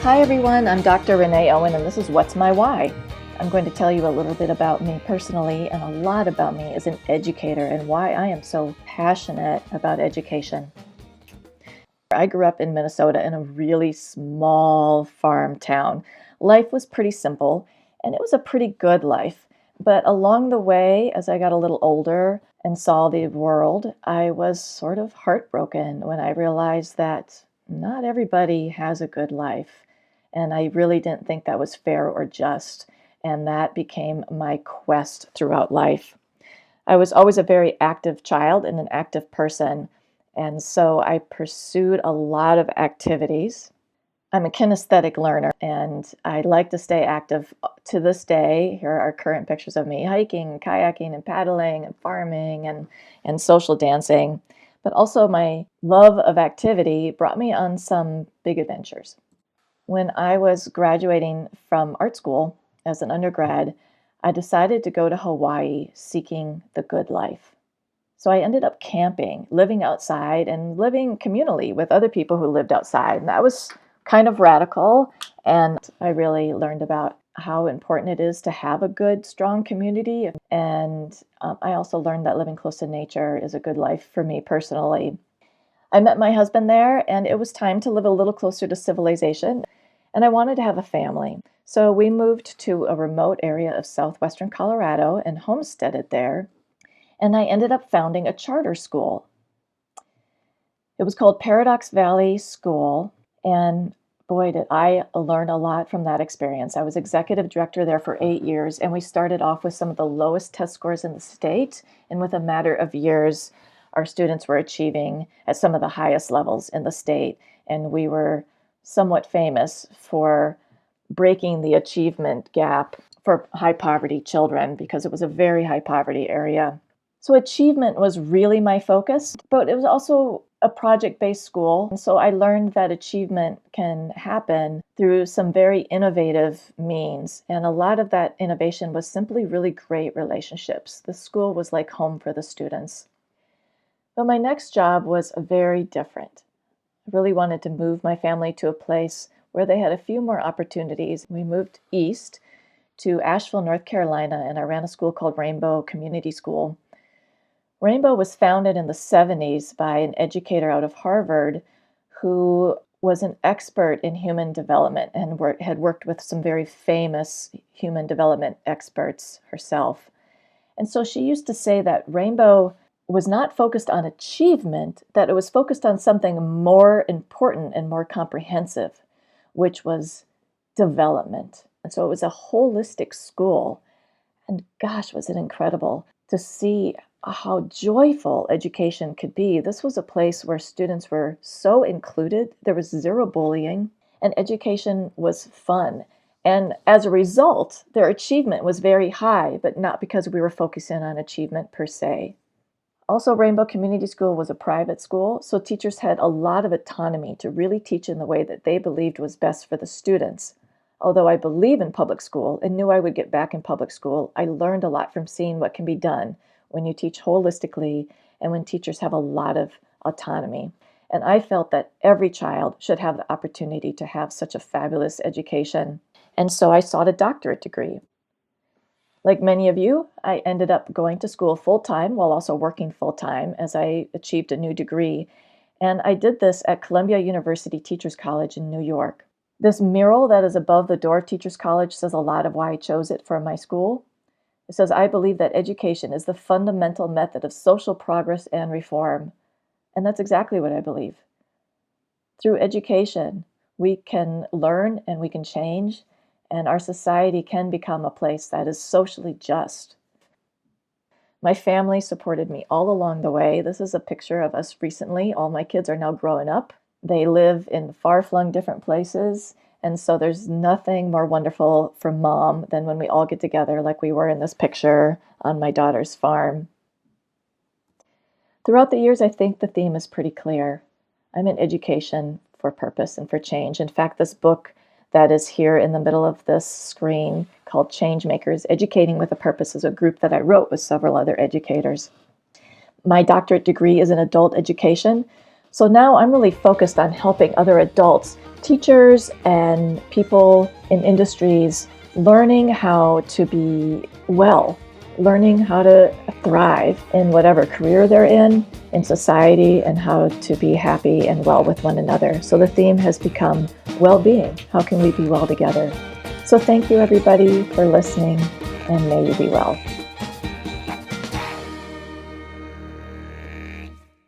Hi everyone, I'm Dr. Renee Owen and this is What's My Why? I'm going to tell you a little bit about me personally and a lot about me as an educator and why I am so passionate about education. I grew up in Minnesota in a really small farm town. Life was pretty simple and it was a pretty good life. But along the way, as I got a little older and saw the world, I was sort of heartbroken when I realized that not everybody has a good life. And I really didn't think that was fair or just. And that became my quest throughout life. I was always a very active child and an active person. And so I pursued a lot of activities. I'm a kinesthetic learner and I like to stay active to this day. Here are current pictures of me hiking, kayaking, and paddling, and farming, and social dancing. But also, my love of activity brought me on some big adventures. When I was graduating from art school as an undergrad, I decided to go to Hawaii seeking the good life. So I ended up camping, living outside, and living communally with other people who lived outside. And that was kind of radical. And I really learned about how important it is to have a good, strong community. And I also learned that living close to nature is a good life for me personally. I met my husband there, and it was time to live a little closer to civilization. And I wanted to have a family. So we moved to a remote area of southwestern Colorado and homesteaded there. And I ended up founding a charter school. It was called Paradox Valley School. And boy, did I learn a lot from that experience. I was executive director there for 8 years, and we started off with some of the lowest test scores in the state. And with a matter of years, our students were achieving at some of the highest levels in the state. And we were somewhat famous for breaking the achievement gap for high poverty children because it was a very high poverty area. So achievement was really my focus, but it was also a project-based school. And so I learned that achievement can happen through some very innovative means. And a lot of that innovation was simply really great relationships. The school was like home for the students. But my next job was very different. I really wanted to move my family to a place where they had a few more opportunities. We moved east to Asheville, North Carolina, and I ran a school called Rainbow Community School. Rainbow was founded in the 70s by an educator out of Harvard who was an expert in human development and had worked with some very famous human development experts herself. And so she used to say that Rainbow was not focused on achievement, that it was focused on something more important and more comprehensive, which was development. And so it was a holistic school. And gosh, was it incredible to see how joyful education could be. This was a place where students were so included. There was zero bullying, and education was fun. And as a result, their achievement was very high, but not because we were focusing on achievement per se. Also, Rainbow Community School was a private school, so teachers had a lot of autonomy to really teach in the way that they believed was best for the students. Although I believe in public school and knew I would get back in public school, I learned a lot from seeing what can be done when you teach holistically and when teachers have a lot of autonomy. And I felt that every child should have the opportunity to have such a fabulous education. And so I sought a doctorate degree. Like many of you, I ended up going to school full-time while also working full-time as I achieved a new degree. And I did this at Columbia University Teachers College in New York. This mural that is above the door of Teachers College says a lot of why I chose it for my school. It says, "I believe that education is the fundamental method of social progress and reform." And that's exactly what I believe. Through education, we can learn and we can change, and our society can become a place that is socially just. My family supported me all along the way. This is a picture of us recently. All my kids are now growing up. They live in far-flung different places. And so there's nothing more wonderful for mom than when we all get together like we were in this picture on my daughter's farm. Throughout the years, I think the theme is pretty clear. I'm in education for purpose and for change. In fact, this book that is here in the middle of this screen called Changemakers, Educating with a Purpose is a group that I wrote with several other educators. My doctorate degree is in adult education, So now I'm really focused on helping other adults, teachers and people in industries, learning how to be well, learning how to thrive in whatever career they're in society, and how to be happy and well with one another. So the theme has become well-being. How can we be well together? So thank you, everybody, for listening, and may you be well.